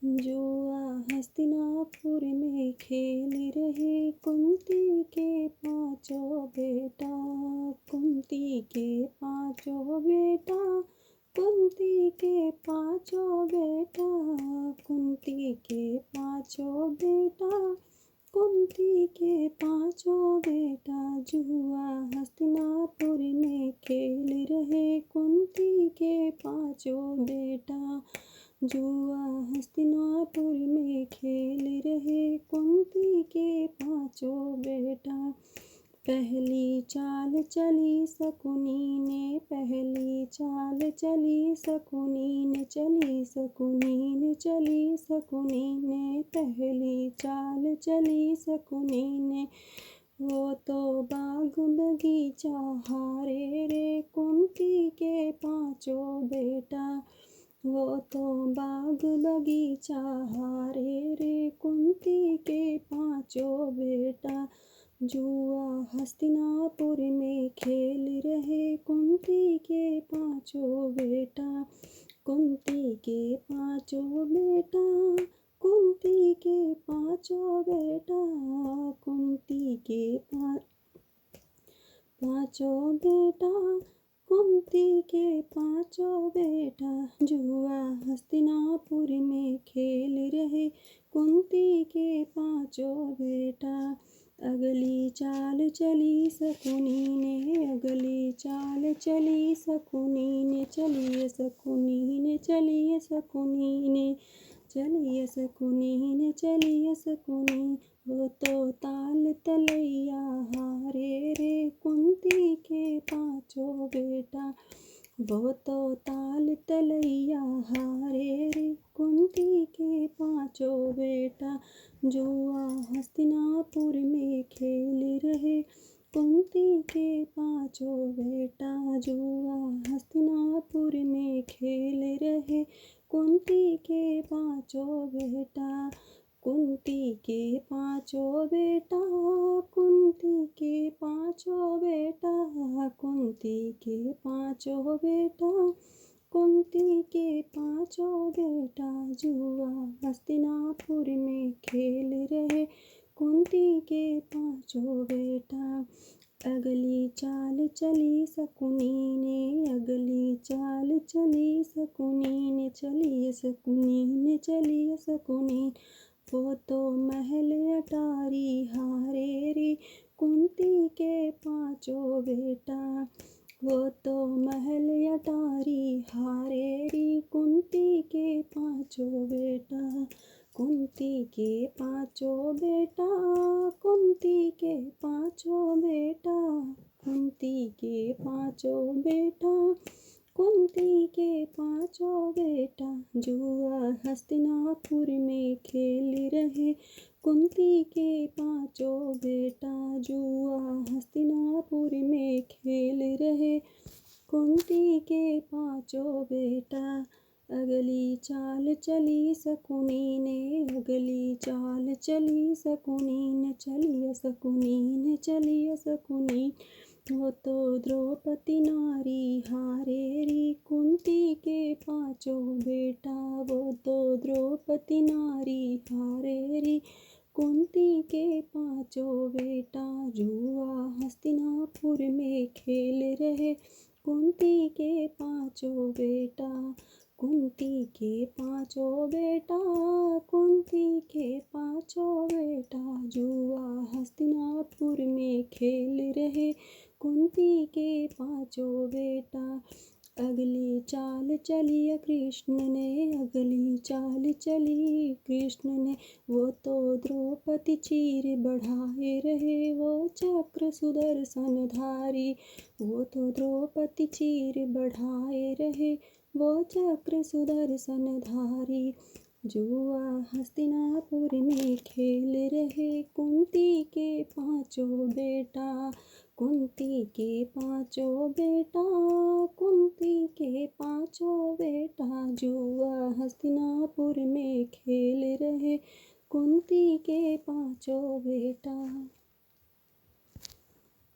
जुआ हस्तिनापुर में खेल रहे कुंती के पांचों बेटा। कुंती के पांचों बेटा, कुंती के पांचों बेटा, कुंती के पांचों बेटा, कुंती के पांचों बेटा। जुआ हस्तिनापुर में खेल रहे कुंती के पांचों बेटा। जुआ हस्तिनापुर में खेल रहे कुंती के पांचों बेटा। पहली चाल चली शकुनी ने, पहली चाल चली शकुनी ने, चली शकुनी ने, चली शकुनी ने, पहली चाल चली शकुनी ने। वो तो बाग बगीचा हारे रे कुंती के पांचों बेटा। वो तो बाग बगीचा हारे रे कुंती के पांचों बेटा। जुआ हस्तिनापुर में खेल रहे कुंती के पांचों बेटा। कुंती के पांचों बेटा, कुंती के पांचों बेटा, कुंती के पांचों बेटा, कुंती के पांचों बेटा। जुआ हस्तिनापुर में खेल रहे कुंती के पांचों बेटा। अगली चाल चली शकुनी ने, अगली चाल चली शकुनी ने, चलिए शकुनी ने, चलिए शकुनी ने, चलिए शकुनी ने, चलिए शकुनी। वो तो ताल तलैया हारे रे कुंती के पांचों बेटा। वो तो ताल तलैया हारे रे कुंती के पांचों बेटा। जुआ हस्तिनापुर में खेल रहे कुंती के पांचों बेटा। जुआ हस्तिनापुर में खेल रहे कुंती के पांचों बेटा। कुंती के पांचों बेटा, कुंती के पांचों बेटा, कुंती के पांचों बेटा, कुंती के पांचों बेटा। जुआ हस्तिनापुर में खेल रहे कुंती के पांचों बेटा। अगली चाल चली शकुनी ने, अगली चाल चली शकुनी ने, चलिए शकुनी ने, चलिए शकुनी। वो तो महल अटारी हारे रे कुंती के पांचों बेटा। वो तो महल अटारी हारे रे कुंती के पांचों बेटा। कुंती के पांचों बेटा, कुंती के पांचों बेटा, कुंती के पांचों बेटा, कुंती के पांचों बेटा। जुआ हस्तिनापुर में खेल रहे कुंती के पांचों बेटा। जुआ हस्तिनापुर में खेल रहे कुंती के पांचों बेटा। अगली चाल चली शकुनी ने, अगली चाल चली शकुनी ने, चलिए शकुनी ने, चलिए शकुनी। वो तो द्रौपदी नारी हारे रे कुंती के पांचों बेटा। वो तो द्रौपदी नारी हारे रे कुंती के पांचों बेटा। जुआ हस्तिनापुर में खेल रहे कुंती के पांचों बेटा। कुंती के पांचों बेटा, कुंती के पांचों बेटा। जुआ हस्तिनापुर में खेल रहे कुंती के पांचों बेटा। अगली चाल चली कृष्ण ने, अगली चाल चली कृष्ण ने। वो तो द्रौपदी चीर बढ़ाए रहे वो चक्र सुदर्शन धारी। वो तो द्रौपदी चीर बढ़ाए रहे वो चक्र सुदर्शन धारी। जुआ हस्तिनापुर में खेल रहे कुंती के पांचों बेटा। कुंती के पांचों बेटा, कुंती के पांचों बेटा। जुआ हस्तिनापुर में खेल रहे कुंती के पांचों बेटा।